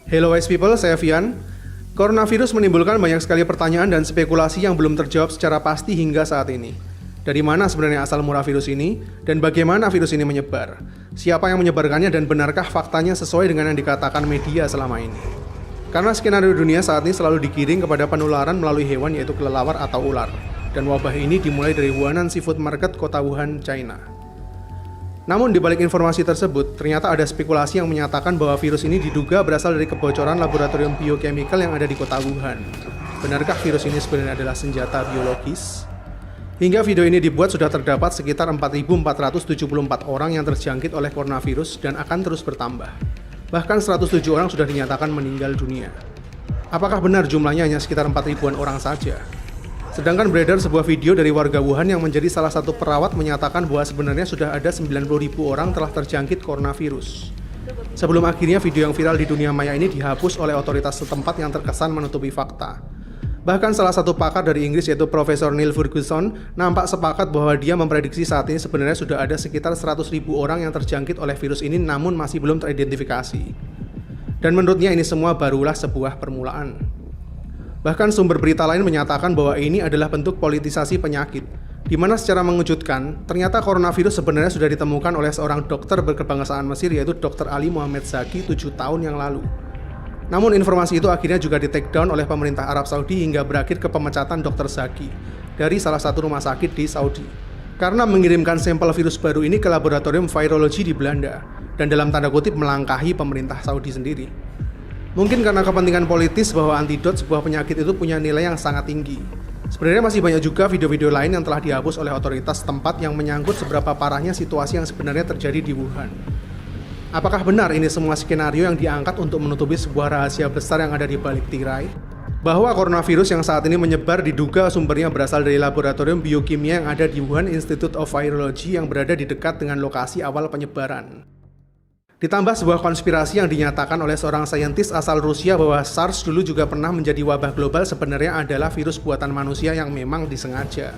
Hello wise people, saya Vian. Coronavirus menimbulkan banyak sekali pertanyaan dan spekulasi yang belum terjawab secara pasti hingga saat ini. Dari mana sebenarnya asal mula virus ini, dan bagaimana virus ini menyebar? Siapa yang menyebarkannya dan benarkah faktanya sesuai dengan yang dikatakan media selama ini? Karena skenario dunia saat ini selalu digiring kepada penularan melalui hewan yaitu kelelawar atau ular. Dan wabah ini dimulai dari Huanan Seafood Market, kota Wuhan, China. Namun di balik informasi tersebut, ternyata ada spekulasi yang menyatakan bahwa virus ini diduga berasal dari kebocoran laboratorium biochemical yang ada di kota Wuhan. Benarkah virus ini sebenarnya adalah senjata biologis? Hingga video ini dibuat sudah terdapat sekitar 4.474 orang yang terjangkit oleh coronavirus dan akan terus bertambah. Bahkan 107 orang sudah dinyatakan meninggal dunia. Apakah benar jumlahnya hanya sekitar 4.000-an orang saja? Sedangkan beredar sebuah video dari warga Wuhan yang menjadi salah satu perawat menyatakan bahwa sebenarnya sudah ada 90.000 orang telah terjangkit coronavirus. Sebelum akhirnya video yang viral di dunia maya ini dihapus oleh otoritas setempat yang terkesan menutupi fakta. Bahkan salah satu pakar dari Inggris yaitu Profesor Neil Ferguson nampak sepakat bahwa dia memprediksi saat ini sebenarnya sudah ada sekitar 100.000 orang yang terjangkit oleh virus ini namun masih belum teridentifikasi. Dan menurutnya ini semua barulah sebuah permulaan. Bahkan sumber berita lain menyatakan bahwa ini adalah bentuk politisasi penyakit, di mana secara mengejutkan, ternyata coronavirus sebenarnya sudah ditemukan oleh seorang dokter berkebangsaan Mesir yaitu Dr. Ali Mohammed Zaki 7 tahun yang lalu. Namun informasi itu akhirnya juga di-take down oleh pemerintah Arab Saudi hingga berakhir ke pemecatan Dr. Zaki dari salah satu rumah sakit di Saudi. Karena mengirimkan sampel virus baru ini ke laboratorium virologi di Belanda, dan dalam tanda kutip melangkahi pemerintah Saudi sendiri. Mungkin karena kepentingan politis bahwa antidot sebuah penyakit itu punya nilai yang sangat tinggi. Sebenarnya masih banyak juga video-video lain yang telah dihapus oleh otoritas setempat yang menyangkut seberapa parahnya situasi yang sebenarnya terjadi di Wuhan. Apakah benar ini semua skenario yang diangkat untuk menutupi sebuah rahasia besar yang ada di balik tirai? Bahwa coronavirus yang saat ini menyebar diduga sumbernya berasal dari laboratorium biokimia yang ada di Wuhan Institute of Virology yang berada di dekat dengan lokasi awal penyebaran. Ditambah sebuah konspirasi yang dinyatakan oleh seorang saintis asal Rusia bahwa SARS dulu juga pernah menjadi wabah global sebenarnya adalah virus buatan manusia yang memang disengaja.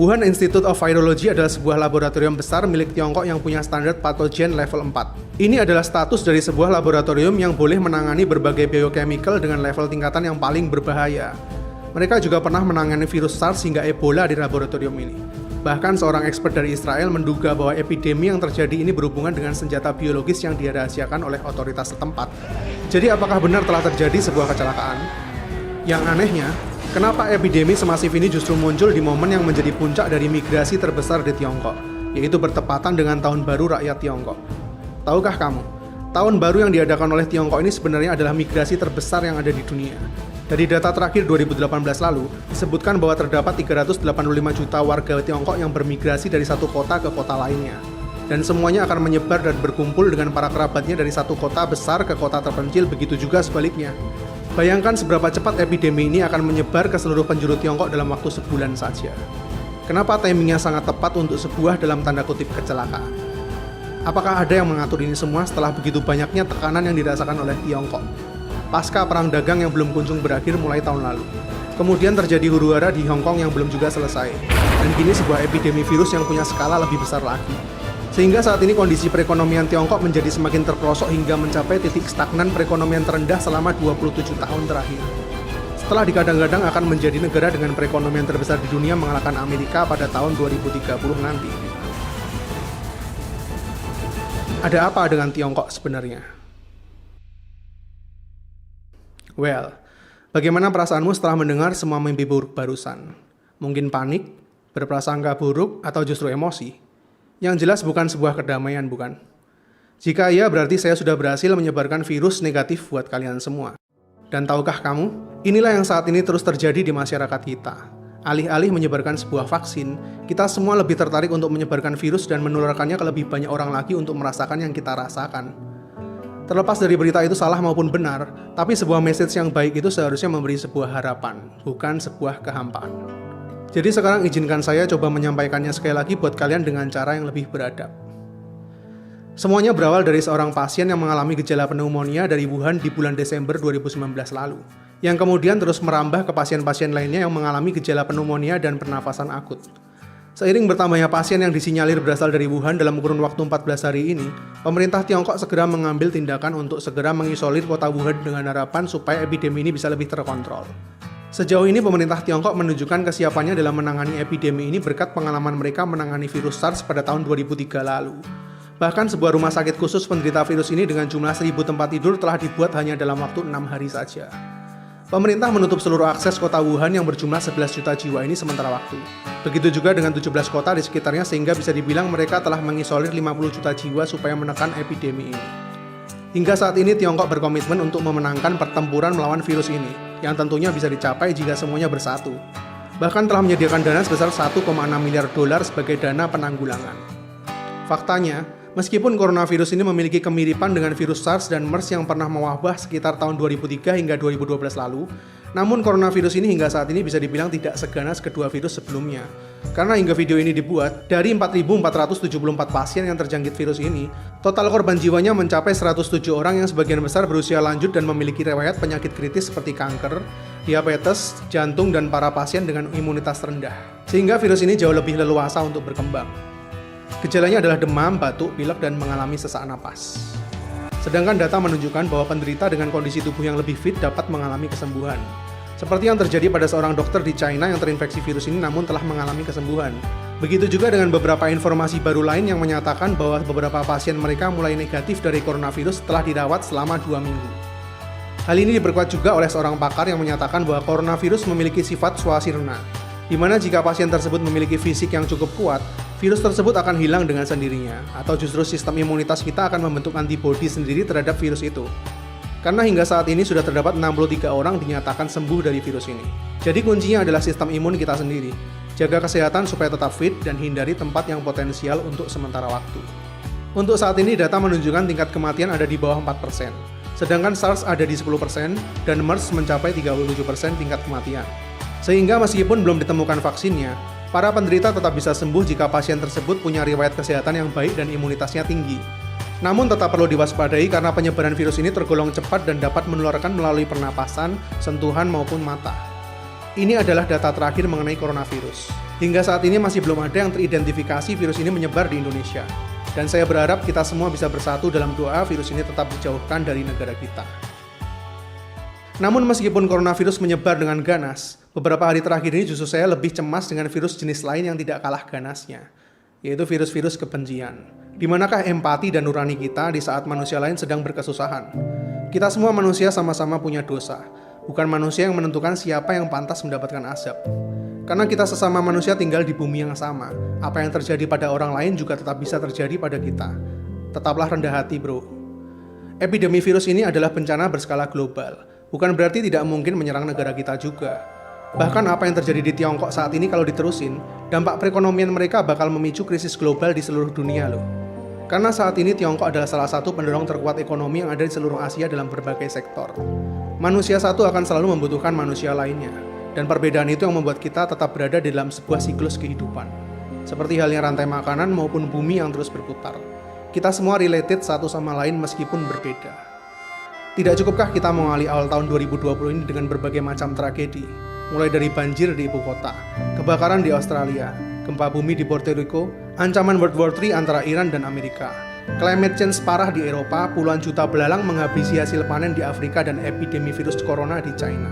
Wuhan Institute of Virology adalah sebuah laboratorium besar milik Tiongkok yang punya standar patogen level 4. Ini adalah status dari sebuah laboratorium yang boleh menangani berbagai biochemical dengan level tingkatan yang paling berbahaya. Mereka juga pernah menangani virus SARS hingga Ebola di laboratorium ini. Bahkan seorang expert dari Israel menduga bahwa epidemi yang terjadi ini berhubungan dengan senjata biologis yang dirahasiakan oleh otoritas setempat. Jadi apakah benar telah terjadi sebuah kecelakaan? Yang anehnya, kenapa epidemi semasif ini justru muncul di momen yang menjadi puncak dari migrasi terbesar di Tiongkok, yaitu bertepatan dengan Tahun Baru Rakyat Tiongkok. Tahukah kamu, Tahun Baru yang diadakan oleh Tiongkok ini sebenarnya adalah migrasi terbesar yang ada di dunia. Dari data terakhir 2018 lalu, disebutkan bahwa terdapat 385 juta warga Tiongkok yang bermigrasi dari satu kota ke kota lainnya. Dan semuanya akan menyebar dan berkumpul dengan para kerabatnya dari satu kota besar ke kota terpencil, begitu juga sebaliknya. Bayangkan seberapa cepat epidemi ini akan menyebar ke seluruh penjuru Tiongkok dalam waktu sebulan saja. Kenapa timingnya sangat tepat untuk sebuah dalam tanda kutip kecelakaan? Apakah ada yang mengatur ini semua setelah begitu banyaknya tekanan yang dirasakan oleh Tiongkok? Pasca perang dagang yang belum kunjung berakhir mulai tahun lalu. Kemudian terjadi huru-hara di Hong Kong yang belum juga selesai. Dan kini sebuah epidemi virus yang punya skala lebih besar lagi. Sehingga saat ini kondisi perekonomian Tiongkok menjadi semakin terperosok hingga mencapai titik stagnan perekonomian terendah selama 27 tahun terakhir. Setelah digadang-gadang akan menjadi negara dengan perekonomian terbesar di dunia mengalahkan Amerika pada tahun 2030 nanti. Ada apa dengan Tiongkok sebenarnya? Well, bagaimana perasaanmu setelah mendengar semua mimpi buruk barusan? Mungkin panik, berprasangka buruk, atau justru emosi? Yang jelas bukan sebuah kedamaian, bukan? Jika iya, berarti saya sudah berhasil menyebarkan virus negatif buat kalian semua. Dan tahukah kamu, inilah yang saat ini terus terjadi di masyarakat kita. Alih-alih menyebarkan sebuah vaksin, kita semua lebih tertarik untuk menyebarkan virus dan menularkannya ke lebih banyak orang lagi untuk merasakan yang kita rasakan. Terlepas dari berita itu salah maupun benar, tapi sebuah message yang baik itu seharusnya memberi sebuah harapan, bukan sebuah kehampaan. Jadi sekarang izinkan saya coba menyampaikannya sekali lagi buat kalian dengan cara yang lebih beradab. Semuanya berawal dari seorang pasien yang mengalami gejala pneumonia dari Wuhan di bulan Desember 2019 lalu, yang kemudian terus merambah ke pasien-pasien lainnya yang mengalami gejala pneumonia dan pernafasan akut. Seiring bertambahnya pasien yang disinyalir berasal dari Wuhan dalam kurun waktu 14 hari ini, pemerintah Tiongkok segera mengambil tindakan untuk segera mengisolir kota Wuhan dengan harapan supaya epidemi ini bisa lebih terkontrol. Sejauh ini pemerintah Tiongkok menunjukkan kesiapannya dalam menangani epidemi ini berkat pengalaman mereka menangani virus SARS pada tahun 2003 lalu. Bahkan sebuah rumah sakit khusus penderita virus ini dengan jumlah 1.000 tempat tidur telah dibuat hanya dalam waktu 6 hari saja. Pemerintah menutup seluruh akses kota Wuhan yang berjumlah 11 juta jiwa ini sementara waktu. Begitu juga dengan 17 kota di sekitarnya sehingga bisa dibilang mereka telah mengisolir 50 juta jiwa supaya menekan epidemi ini. Hingga saat ini Tiongkok berkomitmen untuk memenangkan pertempuran melawan virus ini, yang tentunya bisa dicapai jika semuanya bersatu. Bahkan telah menyediakan dana sebesar 1,6 miliar dolar sebagai dana penanggulangan. Faktanya, meskipun coronavirus ini memiliki kemiripan dengan virus SARS dan MERS yang pernah mewabah sekitar tahun 2003 hingga 2012 lalu, namun coronavirus ini hingga saat ini bisa dibilang tidak seganas kedua virus sebelumnya. Karena hingga video ini dibuat, dari 4.474 pasien yang terjangkit virus ini, total korban jiwanya mencapai 107 orang yang sebagian besar berusia lanjut dan memiliki riwayat penyakit kritis seperti kanker, diabetes, jantung, dan para pasien dengan imunitas rendah. Sehingga virus ini jauh lebih leluasa untuk berkembang. Gejalanya adalah demam, batuk, pilek, dan mengalami sesak napas. Sedangkan data menunjukkan bahwa penderita dengan kondisi tubuh yang lebih fit dapat mengalami kesembuhan. Seperti yang terjadi pada seorang dokter di China yang terinfeksi virus ini namun telah mengalami kesembuhan. Begitu juga dengan beberapa informasi baru lain yang menyatakan bahwa beberapa pasien mereka mulai negatif dari coronavirus setelah dirawat selama 2 minggu. Hal ini diperkuat juga oleh seorang pakar yang menyatakan bahwa coronavirus memiliki sifat swasirna, di mana jika pasien tersebut memiliki fisik yang cukup kuat, virus tersebut akan hilang dengan sendirinya, atau justru sistem imunitas kita akan membentuk antibodi sendiri terhadap virus itu. Karena hingga saat ini sudah terdapat 63 orang dinyatakan sembuh dari virus ini. Jadi kuncinya adalah sistem imun kita sendiri. Jaga kesehatan supaya tetap fit dan hindari tempat yang potensial untuk sementara waktu. Untuk saat ini data menunjukkan tingkat kematian ada di bawah 4%. Sedangkan SARS ada di 10% dan MERS mencapai 37% tingkat kematian. Sehingga meskipun belum ditemukan vaksinnya, para penderita tetap bisa sembuh jika pasien tersebut punya riwayat kesehatan yang baik dan imunitasnya tinggi. Namun tetap perlu diwaspadai karena penyebaran virus ini tergolong cepat dan dapat menularkan melalui pernapasan, sentuhan maupun mata. Ini adalah data terakhir mengenai coronavirus. Hingga saat ini masih belum ada yang teridentifikasi virus ini menyebar di Indonesia. Dan saya berharap kita semua bisa bersatu dalam doa virus ini tetap dijauhkan dari negara kita. Namun meskipun coronavirus menyebar dengan ganas, beberapa hari terakhir ini justru saya lebih cemas dengan virus jenis lain yang tidak kalah ganasnya, yaitu virus-virus kebencian. Di manakah empati dan nurani kita di saat manusia lain sedang berkesusahan? Kita semua manusia sama-sama punya dosa, bukan manusia yang menentukan siapa yang pantas mendapatkan azab. Karena kita sesama manusia tinggal di bumi yang sama, apa yang terjadi pada orang lain juga tetap bisa terjadi pada kita. Tetaplah rendah hati, bro. Epidemi virus ini adalah bencana berskala global, bukan berarti tidak mungkin menyerang negara kita juga. Bahkan apa yang terjadi di Tiongkok saat ini kalau diterusin, dampak perekonomian mereka bakal memicu krisis global di seluruh dunia loh. Karena saat ini Tiongkok adalah salah satu pendorong terkuat ekonomi yang ada di seluruh Asia dalam berbagai sektor. Manusia satu akan selalu membutuhkan manusia lainnya, dan perbedaan itu yang membuat kita tetap berada di dalam sebuah siklus kehidupan. Seperti halnya rantai makanan maupun bumi yang terus berputar. Kita semua related satu sama lain meskipun berbeda. Tidak cukupkah kita mengawali awal tahun 2020 ini dengan berbagai macam tragedi? Mulai dari banjir di ibu kota, kebakaran di Australia, gempa bumi di Puerto Rico, ancaman World War III antara Iran dan Amerika, climate change parah di Eropa, puluhan juta belalang menghabisi hasil panen di Afrika dan epidemi virus corona di China.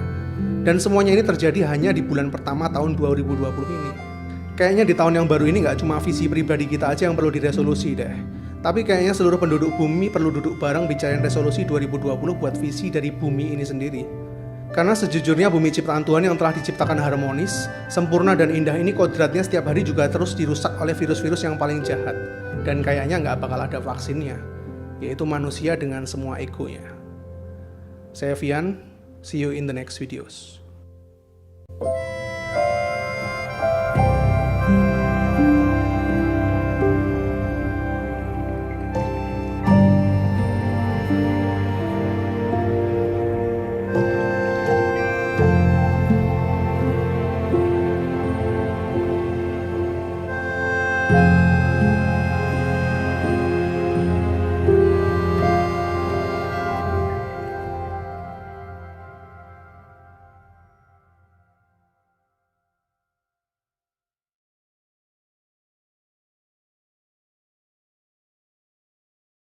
Dan semuanya ini terjadi hanya di bulan pertama tahun 2020 ini. Kayaknya di tahun yang baru ini nggak cuma visi pribadi kita aja yang perlu diresolusi deh. Tapi kayaknya seluruh penduduk bumi perlu duduk bareng bicarain resolusi 2020 buat visi dari bumi ini sendiri. Karena sejujurnya bumi ciptaan Tuhan yang telah diciptakan harmonis, sempurna dan indah ini kodratnya setiap hari juga terus dirusak oleh virus-virus yang paling jahat. Dan kayaknya nggak bakal ada vaksinnya, yaitu manusia dengan semua egonya. Saya Vian, see you in the next videos.